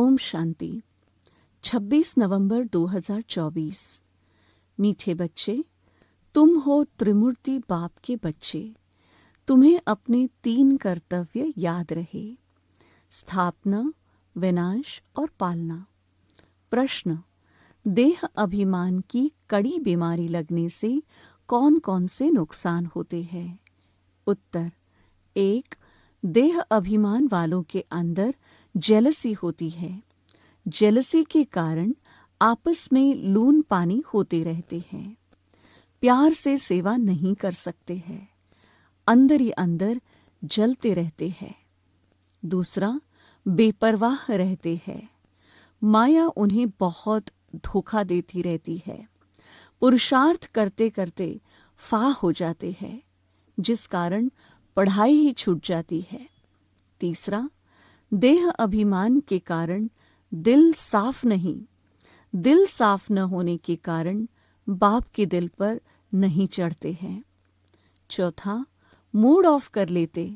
ओम शांति। 26 नवंबर 2024। मीठे बच्चे, तुम हो त्रिमूर्ति बाप के बच्चे। तुम्हें अपने 3 कर्तव्य याद रहे: स्थापना, विनाश और पालना। प्रश्न: देह अभिमान की कड़ी बीमारी लगने से कौन कौन से नुकसान होते हैं? उत्तर: 1. देह अभिमान वालों के अंदर जेलसी होती है। जेलसी के कारण आपस में लून पानी होते रहते हैं। प्यार से सेवा नहीं कर सकते हैं। अंदर ही अंदर जलते रहते हैं। दूसरा, बेपरवाह रहते हैं। माया उन्हें बहुत धोखा देती रहती है। पुरुषार्थ करते करते फाह हो जाते हैं, जिस कारण पढ़ाई ही छूट जाती है। तीसरा, देह अभिमान के कारण दिल साफ नहीं। दिल साफ न होने के कारण बाप के दिल पर नहीं चढ़ते हैं। चौथा, मूड ऑफ कर लेते,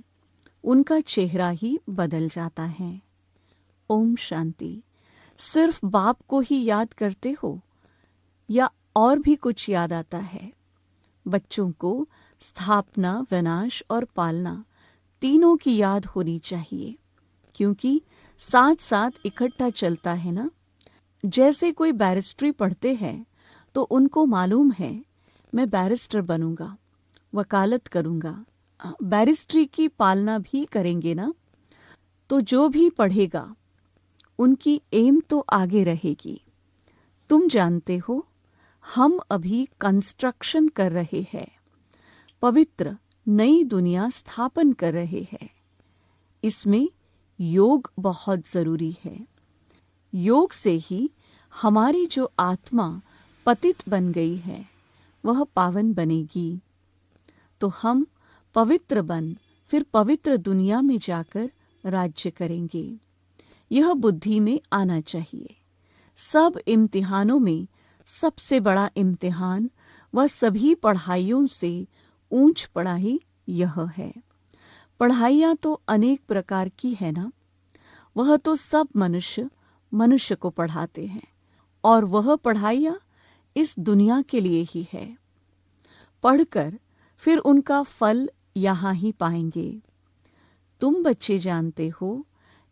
उनका चेहरा ही बदल जाता है। ओम शांति। सिर्फ बाप को ही याद करते हो या और भी कुछ याद आता है? बच्चों को स्थापना, विनाश और पालना तीनों की याद होनी चाहिए, क्योंकि साथ साथ इकट्ठा चलता है ना। जैसे कोई बैरिस्ट्री पढ़ते हैं तो उनको मालूम है मैं बैरिस्टर बनूंगा, वकालत करूंगा, बैरिस्ट्री की पालना भी करेंगे ना। तो जो भी पढ़ेगा उनकी एम तो आगे रहेगी। तुम जानते हो, हम अभी कंस्ट्रक्शन कर रहे हैं, पवित्र नई दुनिया स्थापन कर रहे हैं। इसमें योग बहुत जरूरी है। योग से ही हमारी जो आत्मा पतित बन गई है वह पावन बनेगी। तो हम पवित्र बन फिर पवित्र दुनिया में जाकर राज्य करेंगे। यह बुद्धि में आना चाहिए। सब इम्तिहानों में सबसे बड़ा इम्तिहान व सभी पढ़ाइयों से ऊंच पढ़ाई यह है। पढ़ाइयाँ तो अनेक प्रकार की है ना। वह तो सब मनुष्य को पढ़ाते हैं, और वह पढ़ाइयाँ इस दुनिया के लिए ही है। पढ़कर फिर उनका फल यहाँ ही पाएंगे। तुम बच्चे जानते हो,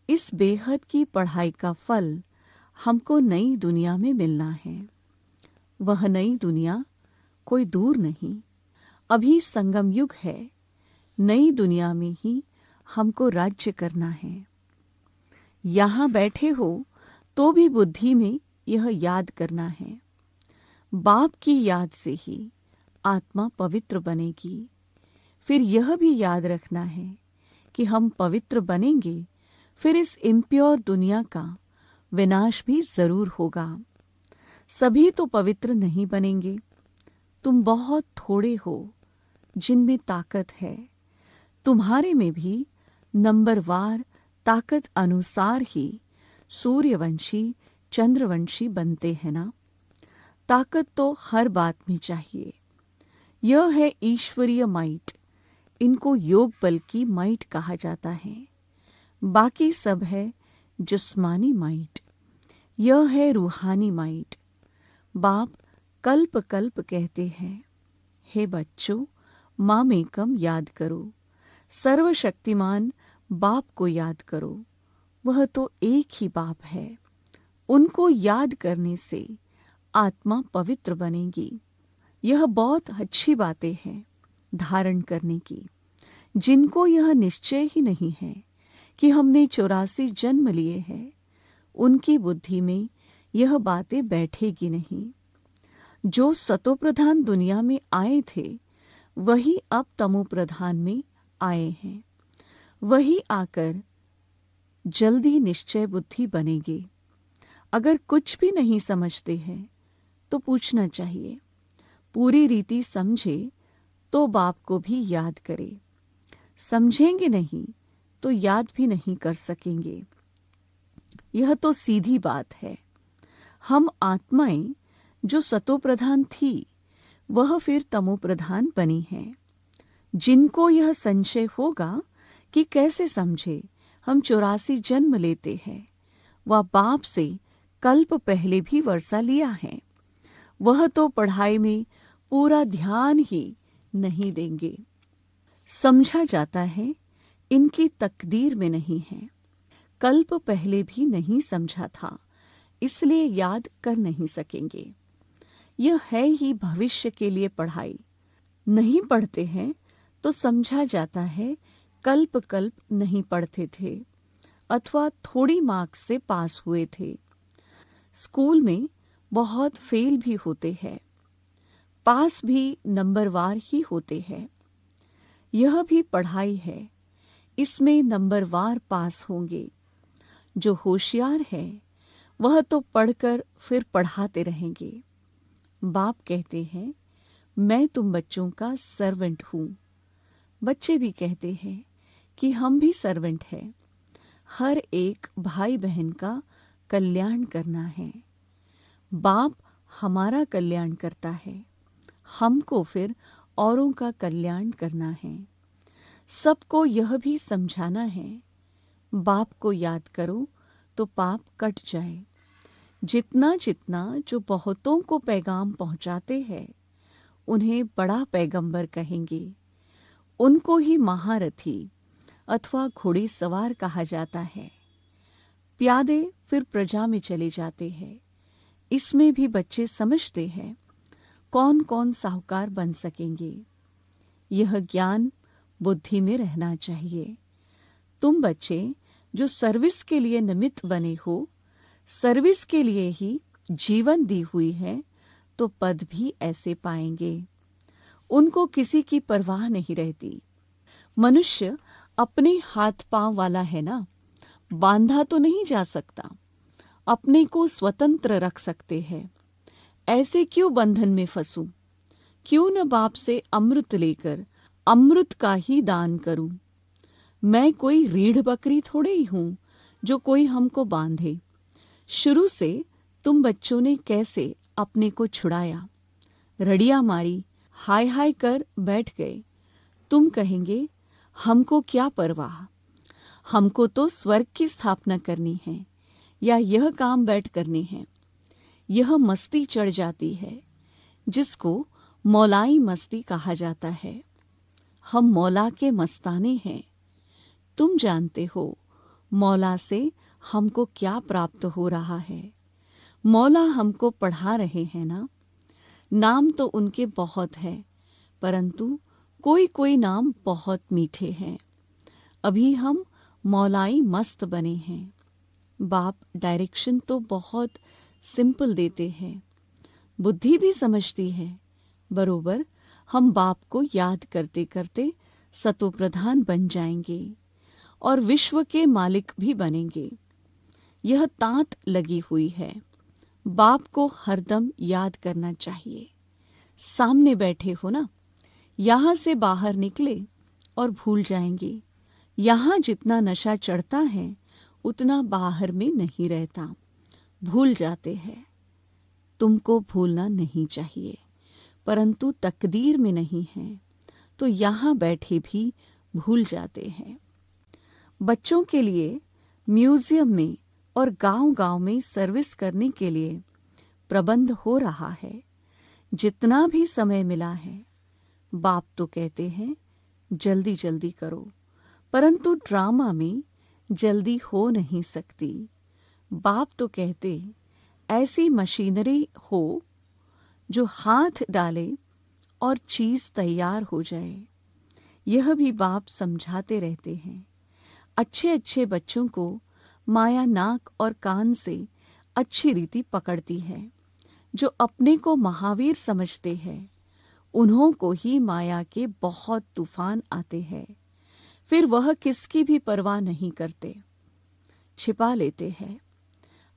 इस बेहद की पढ़ाई का फल हमको नई दुनिया में मिलना है। वह नई दुनिया कोई दूर नहीं, अभी संगम युग है। नई दुनिया में ही हमको राज्य करना है। यहाँ बैठे हो तो भी बुद्धि में यह याद करना है। बाप की याद से ही आत्मा पवित्र बनेगी। फिर यह भी याद रखना है कि हम पवित्र बनेंगे, फिर इस इम्प्योर दुनिया का विनाश भी जरूर होगा। सभी तो पवित्र नहीं बनेंगे। तुम बहुत थोड़े हो जिनमें ताकत है। तुम्हारे में भी नंबरवार ताकत अनुसार ही सूर्यवंशी, चंद्रवंशी बनते हैं ना। ताकत तो हर बात में चाहिए। यह है ईश्वरीय माइट। इनको योग बल की माइट कहा जाता है। बाकी सब है जिस्मानी माइट। यह है रूहानी माइट। बाप कल्प कल्प कहते हैं, हे बच्चों, मामेकम याद करो। सर्वशक्तिमान बाप को याद करो। वह तो एक ही बाप है। उनको याद करने से आत्मा पवित्र बनेगी। यह बहुत अच्छी बातें हैं धारण करने की। जिनको यह निश्चय ही नहीं है कि हमने 84 जन्म लिए हैं, उनकी बुद्धि में यह बातें बैठेगी नहीं। जो सतोप्रधान दुनिया में आए थे वही अब तमोप्रधान में आए हैं। वही आकर जल्दी निश्चय बुद्धि बनेंगे। अगर कुछ भी नहीं समझते हैं तो पूछना चाहिए। पूरी रीति समझे तो बाप को भी याद करे। समझेंगे नहीं तो याद भी नहीं कर सकेंगे। यह तो सीधी बात है। हम आत्माएं जो सतोप्रधान थी वह फिर तमोप्रधान बनी हैं। जिनको यह संशय होगा कि कैसे समझे हम 84 जन्म लेते हैं, वह बाप से कल्प पहले भी वर्षा लिया है। वह तो पढ़ाई में पूरा ध्यान ही नहीं देंगे। समझा जाता है इनकी तकदीर में नहीं है। कल्प पहले भी नहीं समझा था, इसलिए याद कर नहीं सकेंगे। यह है ही भविष्य के लिए पढ़ाई। नहीं पढ़ते हैं तो समझा जाता है कल्प कल्प नहीं पढ़ते थे अथवा थोड़ी मार्क्स से पास हुए थे। स्कूल में बहुत फेल भी होते हैं, पास भी नंबरवार ही होते हैं। यह भी पढ़ाई है, इसमें नंबरवार पास होंगे। जो होशियार है वह तो पढ़कर फिर पढ़ाते रहेंगे। बाप कहते हैं मैं तुम बच्चों का सर्वेंट हूँ। बच्चे भी कहते हैं कि हम भी सर्वेंट हैं। हर एक भाई बहन का कल्याण करना है। बाप हमारा कल्याण करता है, हमको फिर औरों का कल्याण करना है। सबको यह भी समझाना है, बाप को याद करो तो पाप कट जाए। जितना जितना जो बहुतों को पैगाम पहुंचाते हैं उन्हें बड़ा पैगंबर कहेंगे। उनको ही महारथी अथवा घोड़ी सवार कहा जाता है। प्यादे फिर प्रजा में चले जाते हैं। इसमें भी बच्चे समझते हैं कौन कौन साहूकार बन सकेंगे। यह ज्ञान बुद्धि में रहना चाहिए। तुम बच्चे जो सर्विस के लिए निमित्त बने हो, सर्विस के लिए ही जीवन दी हुई है, तो पद भी ऐसे पाएंगे। उनको किसी की परवाह नहीं रहती। मनुष्य अपने हाथ पांव वाला है ना, बांधा तो नहीं जा सकता। अपने को स्वतंत्र रख सकते हैं। ऐसे क्यों बंधन में फंसूं? क्यों न बाप से अमृत लेकर अमृत का ही दान करूं? मैं कोई रीढ़ बकरी थोड़े ही हूं जो कोई हमको बांधे। शुरू से तुम बच्चों ने कैसे अपने को छुड़ाया, रड़िया मारी, हाय हाय कर बैठ गए। तुम कहेंगे हमको क्या परवाह, हमको तो स्वर्ग की स्थापना करनी है या यह काम बैठ करने हैं। यह मस्ती चढ़ जाती है जिसको मौलाई मस्ती कहा जाता है। हम मौला के मस्ताने हैं। तुम जानते हो मौला से हमको क्या प्राप्त हो रहा है। मौला हमको पढ़ा रहे हैं ना। नाम तो उनके बहुत है, परंतु कोई कोई नाम बहुत मीठे हैं। अभी हम मौलाई मस्त बने हैं। बाप डायरेक्शन तो बहुत सिंपल देते हैं, बुद्धि भी समझती है। बरोबर हम बाप को याद करते करते सतोप्रधान बन जाएंगे और विश्व के मालिक भी बनेंगे। यह तांत लगी हुई है। बाप को हरदम याद करना चाहिए। सामने बैठे हो ना, यहाँ से बाहर निकले और भूल जाएंगे। यहाँ जितना नशा चढ़ता है उतना बाहर में नहीं रहता, भूल जाते हैं। तुमको भूलना नहीं चाहिए, परंतु तकदीर में नहीं है तो यहाँ बैठे भी भूल जाते हैं। बच्चों के लिए म्यूजियम में और गांव-गांव में सर्विस करने के लिए प्रबंध हो रहा है। जितना भी समय मिला है, बाप तो कहते हैं जल्दी जल्दी करो, परंतु ड्रामा में जल्दी हो नहीं सकती। बाप तो कहते ऐसी मशीनरी हो जो हाथ डाले और चीज तैयार हो जाए। यह भी बाप समझाते रहते हैं। अच्छे अच्छे बच्चों को माया नाक और कान से अच्छी रीति पकड़ती है। जो अपने को महावीर समझते हैं उन्हों को ही माया के बहुत तूफान आते हैं। फिर वह किसकी भी परवाह नहीं करते, छिपा लेते हैं।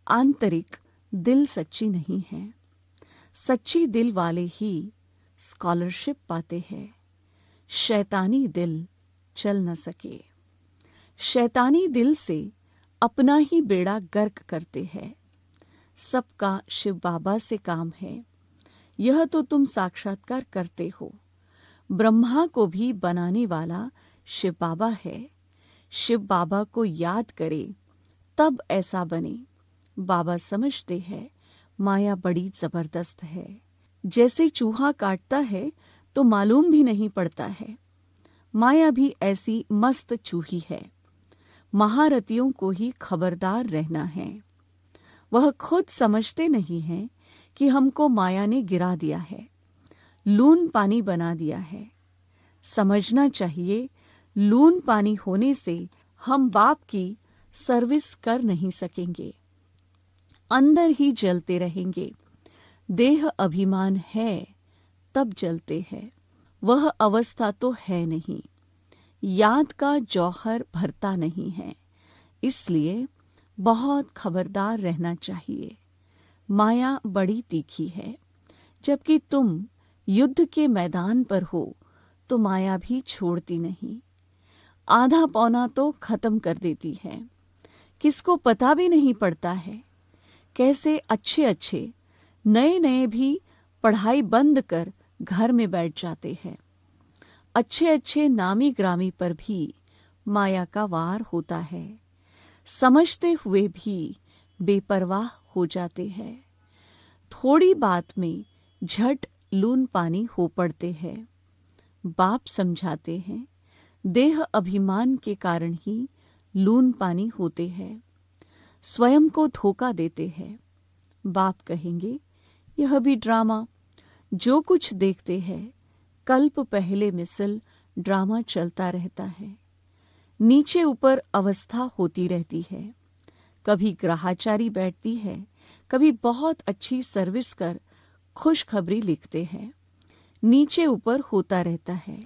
आंतरिक दिल सच्ची नहीं है। सच्ची दिल वाले ही स्कॉलरशिप पाते हैं। शैतानी दिल चल न सके। शैतानी दिल से अपना ही बेड़ा गर्क करते हैं। सबका शिव बाबा से काम है, यह तो तुम साक्षात्कार करते हो। ब्रह्मा को भी बनाने वाला शिव बाबा है। शिव बाबा को याद करे तब ऐसा बने। बाबा समझते हैं माया बड़ी जबरदस्त है। जैसे चूहा काटता है तो मालूम भी नहीं पड़ता है, माया भी ऐसी मस्त चूही है। महारथियों को ही खबरदार रहना है। वह खुद समझते नहीं हैं कि हमको माया ने गिरा दिया है, लून पानी बना दिया है। समझना चाहिए लून पानी होने से हम बाप की सर्विस कर नहीं सकेंगे, अंदर ही जलते रहेंगे। देह अभिमान है तब जलते हैं, वह अवस्था तो है नहीं। याद का जौहर भरता नहीं है, इसलिए बहुत खबरदार रहना चाहिए। माया बड़ी तीखी है। जबकि तुम युद्ध के मैदान पर हो तो माया भी छोड़ती नहीं, आधा पौना तो खत्म कर देती है। किसको पता भी नहीं पड़ता है कैसे अच्छे अच्छे नए नए भी पढ़ाई बंद कर घर में बैठ जाते हैं। अच्छे अच्छे नामी ग्रामी पर भी माया का वार होता है, समझते हुए भी बेपरवाह हो जाते हैं। थोड़ी बात में झट लून पानी हो पड़ते हैं। बाप समझाते हैं देह अभिमान के कारण ही लून पानी होते हैं, स्वयं को धोखा देते हैं। बाप कहेंगे यह भी ड्रामा, जो कुछ देखते हैं कल्प पहले मिसल ड्रामा चलता रहता है। नीचे ऊपर अवस्था होती रहती है, कभी ग्राहचारी बैठती है, कभी बहुत अच्छी सर्विस कर खुशखबरी लिखते हैं। नीचे ऊपर होता रहता है,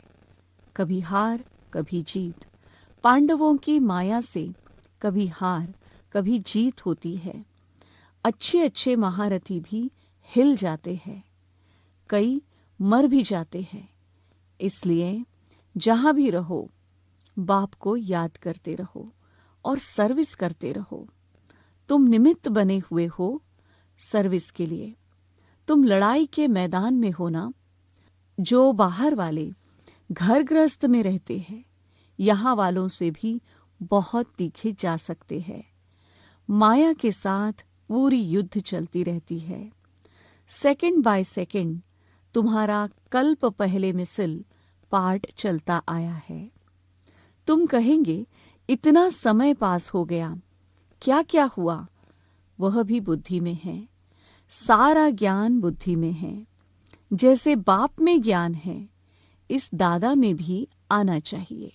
कभी हार कभी जीत। पांडवों की माया से कभी हार कभी जीत होती है। अच्छे अच्छे महारथी भी हिल जाते हैं, कई मर भी जाते हैं। इसलिए जहां भी रहो बाप को याद करते रहो और सर्विस करते रहो। तुम निमित्त बने हुए हो सर्विस के लिए। तुम लड़ाई के मैदान में हो ना। जो बाहर वाले घर गृहस्थ में रहते हैं, यहाँ वालों से भी बहुत तीखे जा सकते हैं। माया के साथ पूरी युद्ध चलती रहती है। सेकंड बाय सेकंड तुम्हारा कल्प पहले मिसल पाठ चलता आया है। तुम कहेंगे इतना समय पास हो गया, क्या क्या हुआ? वह भी बुद्धि में है। सारा ज्ञान बुद्धि में है। जैसे बाप में ज्ञान है, इस दादा में भी आना चाहिए।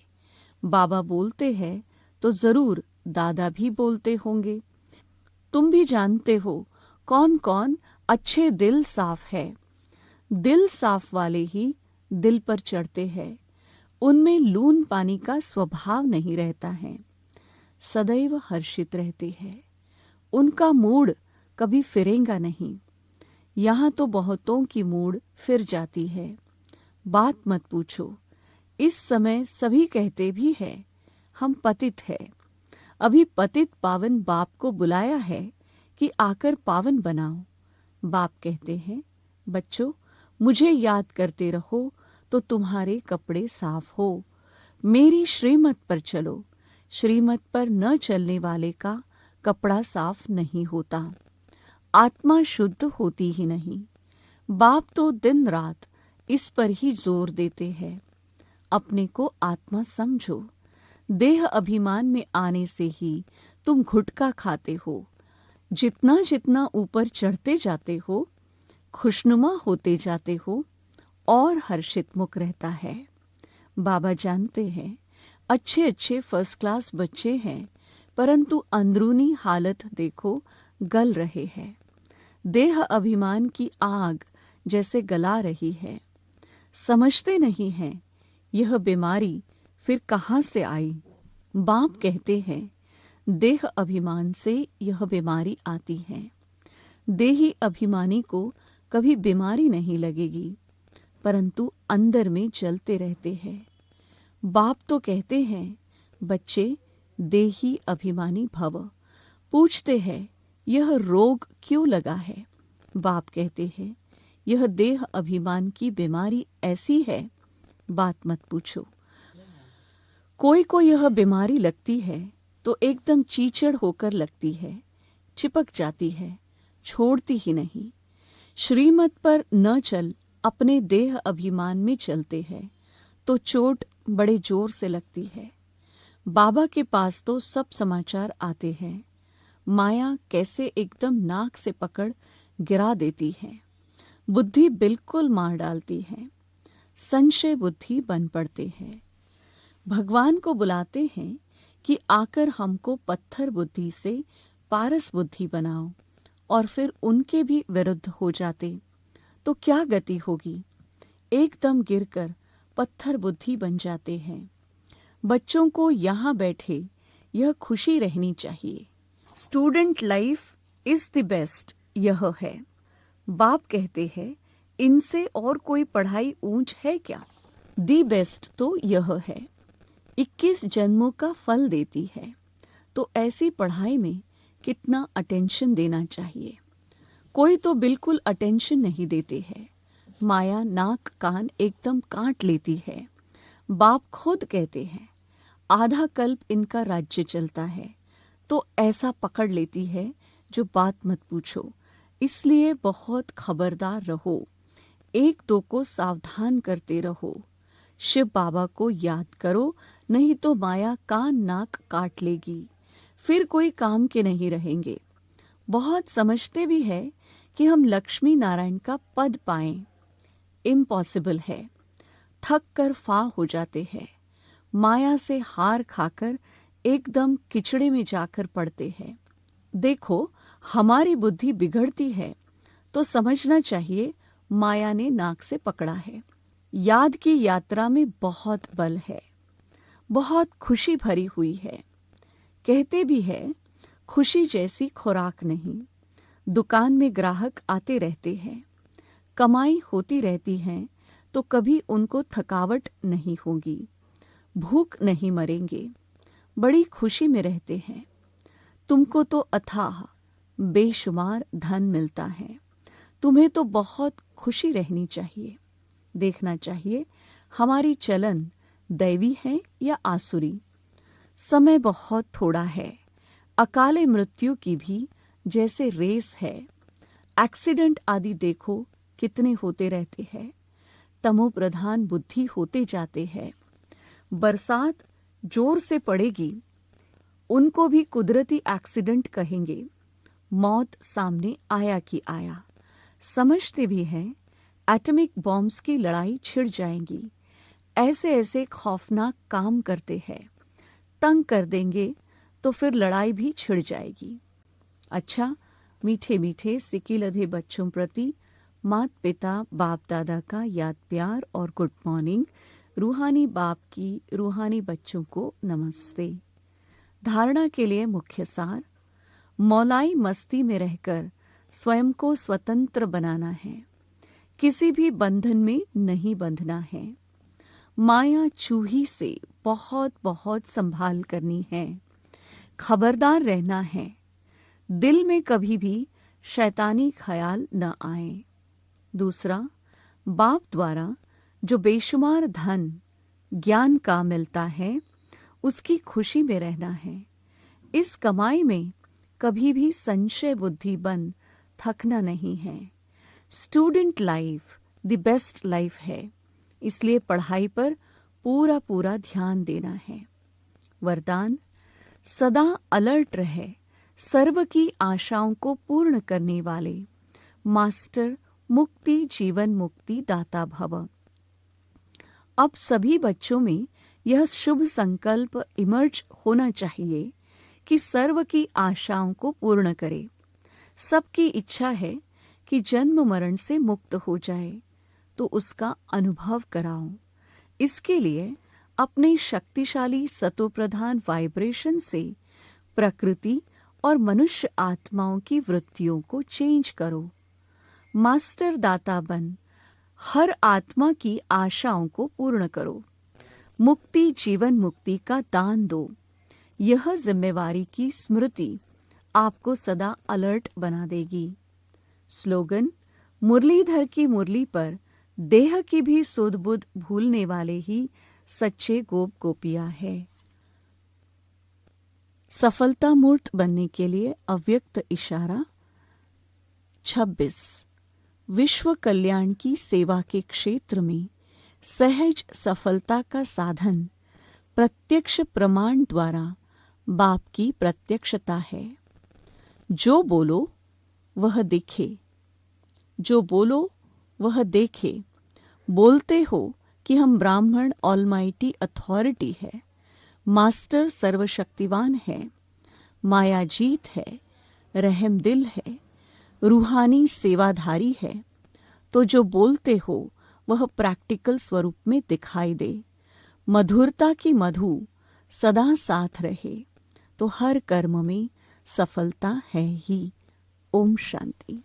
बाबा बोलते हैं तो जरूर दादा भी बोलते होंगे। तुम भी जानते हो कौन कौन अच्छे दिल साफ है। दिल साफ वाले ही दिल पर चढ़ते हैं। उनमें लून पानी का स्वभाव नहीं रहता है, सदैव हर्षित रहते हैं। उनका मूड कभी फिरेगा नहीं। यहाँ तो बहुतों की मूड फिर जाती है, बात मत पूछो। इस समय सभी कहते भी है हम पतित है। अभी पतित पावन बाप को बुलाया है कि आकर पावन बनाओ। बाप कहते हैं बच्चों, मुझे याद करते रहो तो तुम्हारे कपड़े साफ हो। मेरी श्रीमत पर चलो। श्रीमत पर न चलने वाले का कपड़ा साफ नहीं होता, आत्मा शुद्ध होती ही नहीं। बाप तो दिन रात इस पर ही जोर देते हैं। अपने को आत्मा समझो। देह अभिमान में आने से ही तुम घुटका खाते हो। जितना जितना ऊपर चढ़ते जाते हो, खुशनुमा होते जाते हो और हर्षित मुख रहता है। बाबा जानते हैं अच्छे अच्छे फर्स्ट क्लास बच्चे हैं, परंतु अंदरूनी हालत देखो गल रहे हैं। देह अभिमान की आग जैसे गला रही है। समझते नहीं हैं यह बीमारी फिर कहाँ से आई। बाप कहते हैं देह अभिमान से यह बीमारी आती है। देही अभिमानी को कभी बीमारी नहीं लगेगी, परंतु अंदर में जलते रहते हैं। बाप तो कहते हैं बच्चे देही अभिमानी भव। पूछते हैं यह रोग क्यों लगा है। बाप कहते हैं यह देह अभिमान की बीमारी ऐसी है, बात मत पूछो। कोई को यह बीमारी लगती है तो एकदम चीचड़ होकर लगती है, चिपक जाती है, छोड़ती ही नहीं। श्रीमत पर न चल, अपने देह अभिमान में चलते हैं तो चोट बड़े जोर से लगती है। बाबा के पास तो सब समाचार आते हैं। माया कैसे एकदम नाक से पकड़ गिरा देती है, बुद्धि बिल्कुल मार डालती है, संशय बुद्धि बन पड़ते हैं। भगवान को बुलाते हैं कि आकर हमको पत्थर बुद्धि से पारस बुद्धि बनाओ, और फिर उनके भी विरुद्ध हो जाते तो क्या गति होगी। एकदम गिरकर पत्थर बुद्धि बन जाते हैं। बच्चों को यहाँ बैठे यह खुशी रहनी चाहिए। Student life is the best, यह है। बाप कहते हैं इनसे और कोई पढ़ाई ऊंच है क्या। दी बेस्ट तो यह है, 21 जन्मों का फल देती है। तो ऐसी पढ़ाई में कितना अटेंशन देना चाहिए। कोई तो बिल्कुल अटेंशन नहीं देते हैं। माया नाक कान एकदम काट लेती है। बाप खुद कहते हैं आधा कल्प इनका राज्य चलता है, तो ऐसा पकड़ लेती है जो बात मत पूछो। इसलिए बहुत खबरदार रहो, एक दो को सावधान करते रहो। शिव बाबा को याद करो, नहीं तो माया कान नाक काट लेगी, फिर कोई काम के नहीं रहेंगे। बहुत समझते भी है कि हम लक्ष्मी नारायण का पद पाएं, इम्पॉसिबल है। थक कर फा हो जाते हैं, माया से हार खाकर एकदम किचड़े में जाकर पड़ते हैं। देखो हमारी बुद्धि बिगड़ती है तो समझना चाहिए माया ने नाक से पकड़ा है। याद की यात्रा में बहुत बल है, बहुत खुशी भरी हुई है। कहते भी है खुशी जैसी खुराक नहीं। दुकान में ग्राहक आते रहते हैं, कमाई होती रहती है, तो कभी उनको थकावट नहीं होगी, भूख नहीं मरेंगे, बड़ी खुशी में रहते हैं। तुमको तो अथाह बेशुमार धन मिलता है, तुम्हें तो बहुत खुशी रहनी चाहिए। देखना चाहिए हमारी चलन दैवी है या आसुरी। समय बहुत थोड़ा है, अकाले मृत्यु की भी जैसे रेस है। एक्सीडेंट आदि देखो कितने होते रहते हैं, तमो प्रधान बुद्धि होते जाते हैं। बरसात जोर से पड़ेगी, उनको भी कुदरती एक्सीडेंट कहेंगे। मौत सामने आया कि आया। समझते भी हैं एटॉमिक बॉम्ब्स की लड़ाई छिड़ जाएंगी। ऐसे ऐसे खौफनाक काम करते हैं, तंग कर देंगे तो फिर लड़ाई भी छिड़ जाएगी। अच्छा, मीठे मीठे सिक्की लधे बच्चों प्रति मात पिता बाप दादा का याद प्यार और गुड मॉर्निंग। रूहानी बाप की रूहानी बच्चों को नमस्ते। धारणा के लिए मुख्य सार, मौलाई मस्ती में रहकर स्वयं को स्वतंत्र बनाना है, किसी भी बंधन में नहीं बंधना है। माया चूही से बहुत बहुत संभाल करनी है, खबरदार रहना है। दिल में कभी भी शैतानी ख्याल न आए। दूसरा, बाप द्वारा जो बेशुमार धन ज्ञान का मिलता है, उसकी खुशी में रहना है। इस कमाई में कभी भी संशय बुद्धि बन थकना नहीं है। Student life the best life है, इसलिए पढ़ाई पर पूरा पूरा ध्यान देना है। वरदान, सदा अलर्ट रहे, सर्व की आशाओं को पूर्ण करने वाले मास्टर मुक्ति जीवन मुक्ति दाता भव। अब सभी बच्चों में यह शुभ संकल्प इमर्ज होना चाहिए कि सर्व की आशाओं को पूर्ण करे। सबकी इच्छा है कि जन्म मरण से मुक्त हो जाए, तो उसका अनुभव कराओ। इसके लिए अपने शक्तिशाली सतोप्रधान वाइब्रेशन से प्रकृति और मनुष्य आत्माओं की वृत्तियों को चेंज करो। मास्टर दाता बन हर आत्मा की आशाओं को पूर्ण करो। मुक्ति जीवन मुक्ति का दान दो। यह जिम्मेवारी की स्मृति आपको सदा अलर्ट बना देगी। स्लोगन, मुरलीधर की मुरली पर देह की भी सुध बुध भूलने वाले ही सच्चे गोप गोपियां है। सफलता मूर्त बनने के लिए अव्यक्त इशारा। 26 विश्व कल्याण की सेवा के क्षेत्र में सहज सफलता का साधन प्रत्यक्ष प्रमाण द्वारा बाप की प्रत्यक्षता है। जो बोलो वह दिखे, जो बोलो वह देखे। बोलते हो कि हम ब्राह्मण ऑलमाइटी अथॉरिटी है, मास्टर सर्वशक्तिवान है, मायाजीत है, रहम दिल है, रूहानी सेवाधारी है, तो जो बोलते हो वह प्रैक्टिकल स्वरूप में दिखाई दे। मधुरता की मधु सदा साथ रहे तो हर कर्म में सफलता है ही। ओम शांति।